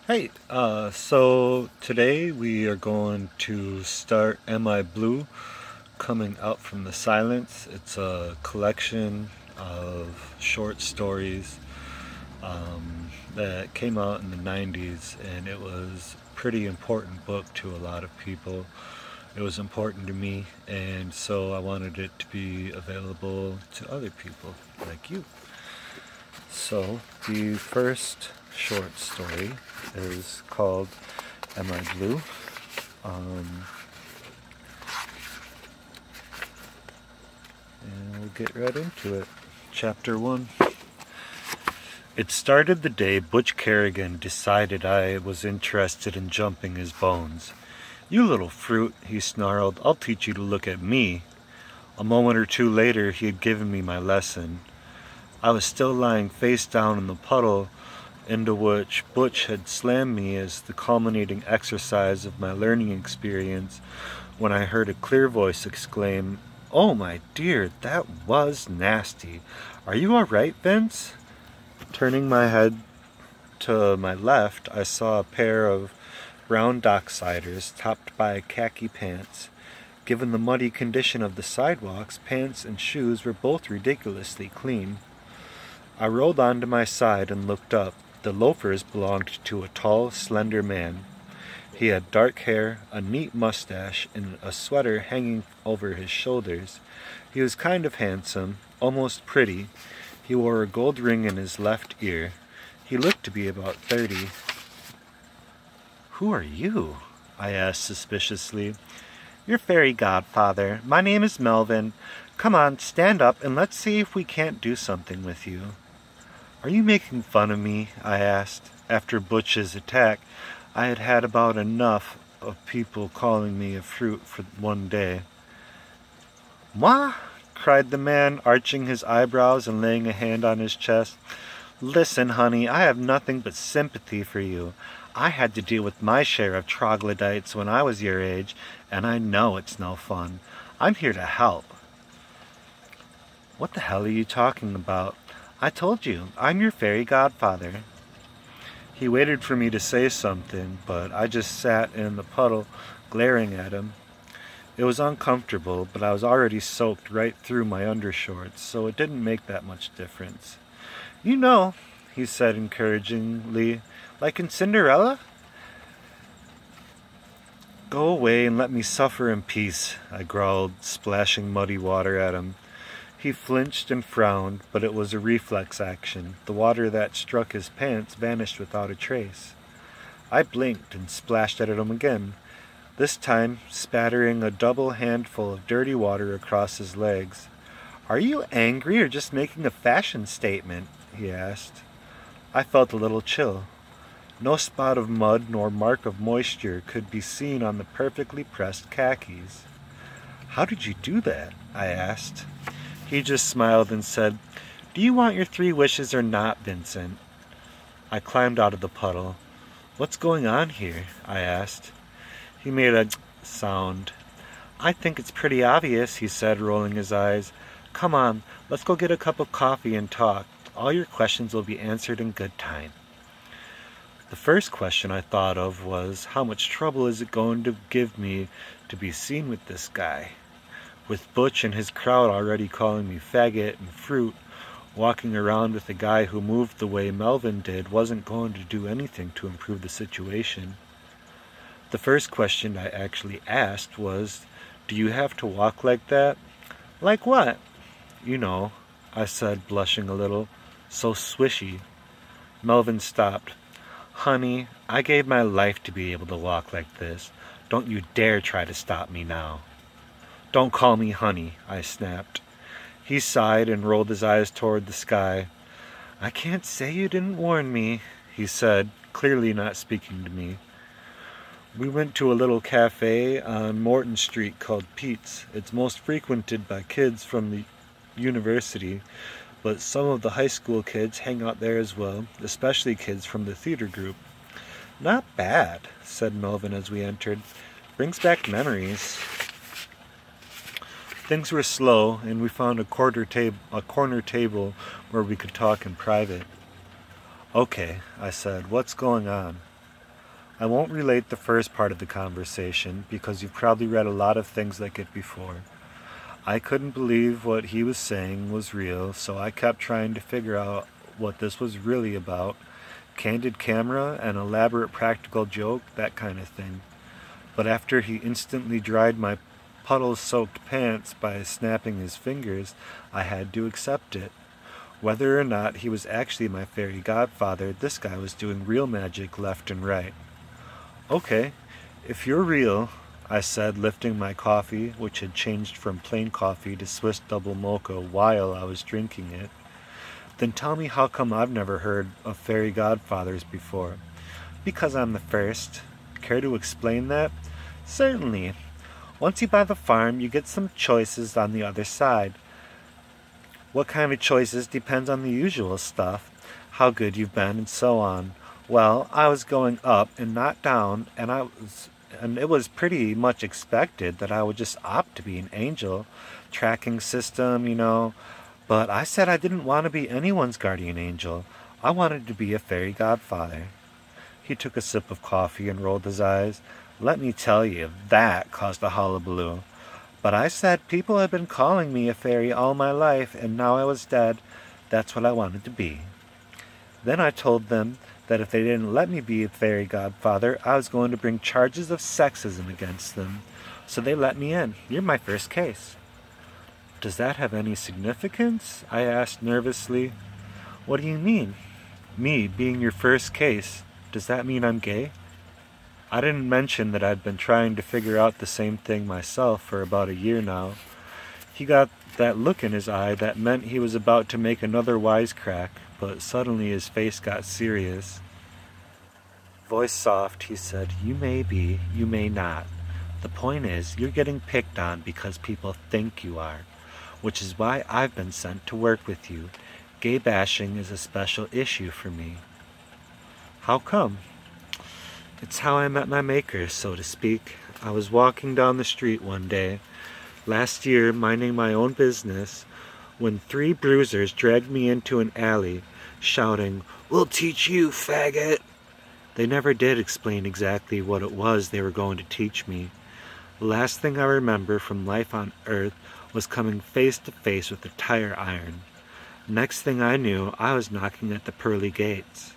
Hey, so today we are going to start Am I Blue? Coming Out from the Silence. It's a collection of short stories that came out in the 90s, and it was a pretty important book to a lot of people. It was important to me, and so I wanted it to be available to other people like you. So the first short story is called Am I Blue? And we'll get right into it. Chapter 1. It started the day Butch Kerrigan decided I was interested in jumping his bones. "You little fruit," he snarled, "I'll teach you to look at me." A moment or two later he had given me my lesson. I was still lying face down in the puddle into which Butch had slammed me as the culminating exercise of my learning experience when I heard a clear voice exclaim, "Oh my dear, that was nasty. Are you all right, Vince?" Turning my head to my left, I saw a pair of brown docksiders topped by khaki pants. Given the muddy condition of the sidewalks, pants and shoes were both ridiculously clean. I rolled onto my side and looked up. The loafers belonged to a tall, slender man. He had dark hair, a neat mustache, and a sweater hanging over his shoulders. He was kind of handsome, almost pretty. He wore a gold ring in his left ear. He looked to be about 30. "Who are you?" I asked suspiciously. "Your fairy godfather. My name is Melvin. Come on, stand up and let's see if we can't do something with you." "Are you making fun of me?" I asked. After Butch's attack, I had had about enough of people calling me a fruit for one day. "Moi?" cried the man, arching his eyebrows and laying a hand on his chest. "Listen, honey, I have nothing but sympathy for you. I had to deal with my share of troglodytes when I was your age, and I know it's no fun. I'm here to help." "What the hell are you talking about? I told you, I'm your fairy godfather." He waited for me to say something, but I just sat in the puddle, glaring at him. It was uncomfortable, but I was already soaked right through my undershorts, so it didn't make that much difference. "You know," he said encouragingly, "like in Cinderella?" "Go away and let me suffer in peace," I growled, splashing muddy water at him. He flinched and frowned, but it was a reflex action. The water that struck his pants vanished without a trace. I blinked and splashed at him again, this time spattering a double handful of dirty water across his legs. "Are you angry or just making a fashion statement?" he asked. I felt a little chill. No spot of mud nor mark of moisture could be seen on the perfectly pressed khakis. "How did you do that?" I asked. He just smiled and said, "Do you want your 3 wishes or not, Vincent?" I climbed out of the puddle. "What's going on here?" I asked. He made a sound. "I think it's pretty obvious," he said, rolling his eyes. "Come on, let's go get a cup of coffee and talk. All your questions will be answered in good time." The first question I thought of was, how much trouble is it going to give me to be seen with this guy? With Butch and his crowd already calling me faggot and fruit, walking around with a guy who moved the way Melvin did wasn't going to do anything to improve the situation. The first question I actually asked was, "Do you have to walk like that?" "Like what?" "You know," I said, blushing a little. "So swishy." Melvin stopped. "Honey, I gave my life to be able to walk like this. Don't you dare try to stop me now." "Don't call me honey," I snapped. He sighed and rolled his eyes toward the sky. "I can't say you didn't warn me," he said, clearly not speaking to me. We went to a little cafe on Morton Street called Pete's. It's most frequented by kids from the university, but some of the high school kids hang out there as well, especially kids from the theater group. "Not bad," said Melvin as we entered. "Brings back memories." Things were slow, and we found a corner table where we could talk in private. "Okay," I said, "what's going on?" I won't relate the first part of the conversation because you've probably read a lot of things like it before. I couldn't believe what he was saying was real, so I kept trying to figure out what this was really about. Candid camera, an elaborate practical joke, that kind of thing. But after he instantly dried my puddle-soaked pants by snapping his fingers, I had to accept it. Whether or not he was actually my fairy godfather, this guy was doing real magic left and right. "Okay, if you're real," I said, lifting my coffee, which had changed from plain coffee to Swiss double mocha while I was drinking it, "then tell me how come I've never heard of fairy godfathers before." "Because I'm the first." "Care to explain that?" "Certainly. Once you buy the farm, you get some choices on the other side. What kind of choices depends on the usual stuff, how good you've been, and so on. Well, I was going up and not down, and it was pretty much expected that I would just opt to be an angel. Tracking system, you know. But I said I didn't want to be anyone's guardian angel. I wanted to be a fairy godfather." He took a sip of coffee and rolled his eyes. "Let me tell you, that caused a hullabaloo. But I said people had been calling me a fairy all my life, and now I was dead. That's what I wanted to be. Then I told them that if they didn't let me be a fairy godfather, I was going to bring charges of sexism against them. So they let me in. You're my first case." "Does that have any significance?" I asked nervously. "What do you mean? Me being your first case, does that mean I'm gay?" I didn't mention that I'd been trying to figure out the same thing myself for about a year now. He got that look in his eye that meant he was about to make another wisecrack, but suddenly his face got serious. Voice soft, he said, "You may be, you may not. The point is, you're getting picked on because people think you are, which is why I've been sent to work with you. Gay bashing is a special issue for me." "How come?" "It's how I met my maker, so to speak. I was walking down the street one day, last year, minding my own business, when 3 bruisers dragged me into an alley, shouting, 'We'll teach you, faggot!' They never did explain exactly what it was they were going to teach me. The last thing I remember from life on Earth was coming face to face with a tire iron. Next thing I knew, I was knocking at the pearly gates."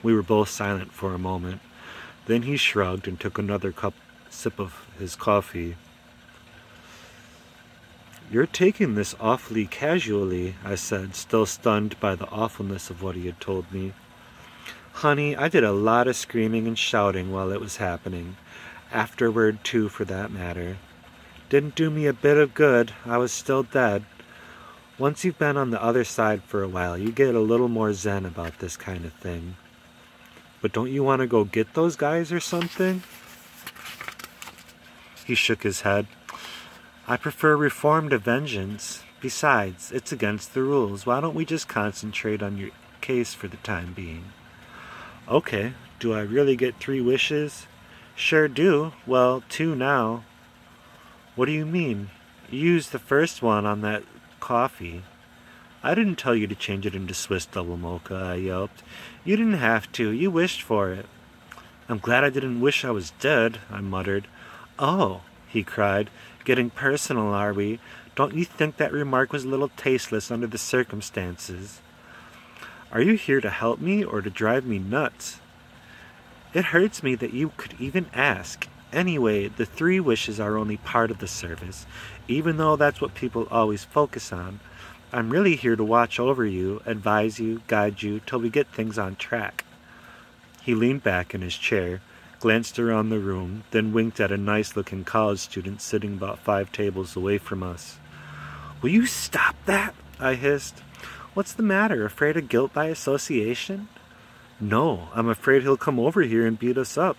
We were both silent for a moment. Then he shrugged and took another sip of his coffee. "You're taking this awfully casually," I said, still stunned by the awfulness of what he had told me. "Honey, I did a lot of screaming and shouting while it was happening. Afterward, too, for that matter. Didn't do me a bit of good. I was still dead. Once you've been on the other side for a while, you get a little more zen about this kind of thing. But don't you want to go get those guys or something?" He shook his head. "I prefer reform to vengeance. Besides, it's against the rules. Why don't we just concentrate on your case for the time being?" "Okay, do I really get 3 wishes?" "Sure do. Well, 2 now." "What do you mean? You used the first one on that coffee." "I didn't tell you to change it into Swiss double mocha," I yelped. "You didn't have to. You wished for it." "I'm glad I didn't wish I was dead," I muttered. "Oh," he cried, "getting personal, are we? Don't you think that remark was a little tasteless under the circumstances?" "Are you here to help me or to drive me nuts?" "It hurts me that you could even ask. Anyway, the 3 wishes are only part of the service, even though that's what people always focus on. I'm really here to watch over you, advise you, guide you, till we get things on track." He leaned back in his chair, glanced around the room, then winked at a nice-looking college student sitting about 5 tables away from us. "Will you stop that?" I hissed. "What's the matter, afraid of guilt by association?" "No, I'm afraid he'll come over here and beat us up.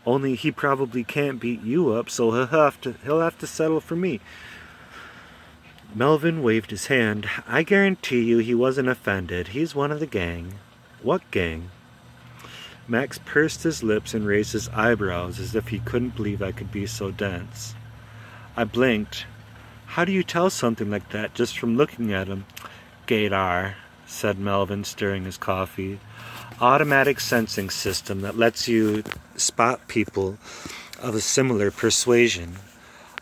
Only he probably can't beat you up, so he'll have to settle for me." Melvin waved his hand. "I guarantee you he wasn't offended. He's one of the gang." "What gang?" Max pursed his lips and raised his eyebrows as if he couldn't believe I could be so dense. I blinked. "How do you tell something like that just from looking at him?" "Gaydar," said Melvin, stirring his coffee. automatic sensing system that lets you spot people of a similar persuasion.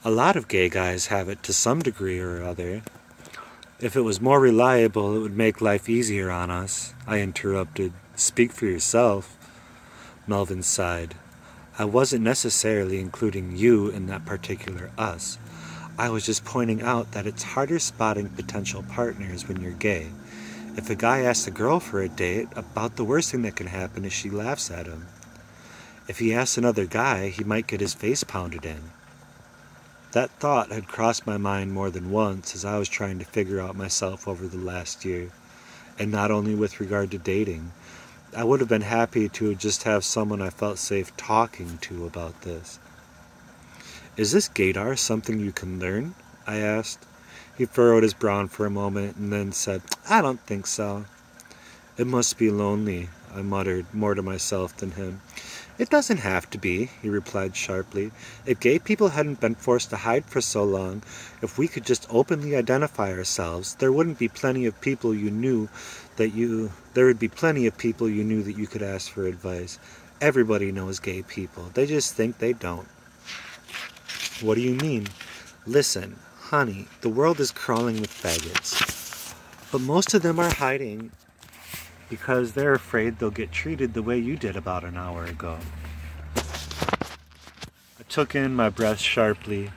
A lot of gay guys have it to some degree or other. If it was more reliable, it would make life easier on us. I interrupted. Speak for yourself. Melvin sighed. I wasn't necessarily including you in that particular us. I was just pointing out that it's harder spotting potential partners when you're gay. If a guy asks a girl for a date, about the worst thing that can happen is she laughs at him. If he asks another guy, he might get his face pounded in. That thought had crossed my mind more than once as I was trying to figure out myself over the last year, and not only with regard to dating. I would have been happy to just have someone I felt safe talking to about this. Is this gaydar something you can learn? I asked. He furrowed his brow for a moment and then said, I don't think so. It must be lonely, I muttered, more to myself than him. It doesn't have to be, he replied sharply. If gay people hadn't been forced to hide for so long, if we could just openly identify ourselves, there would be plenty of people you knew that you could ask for advice. Everybody knows gay people. They just think they don't. What do you mean? Listen, honey, the world is crawling with faggots. But most of them are hiding because they're afraid they'll get treated the way you did about an hour ago. I took in my breath sharply.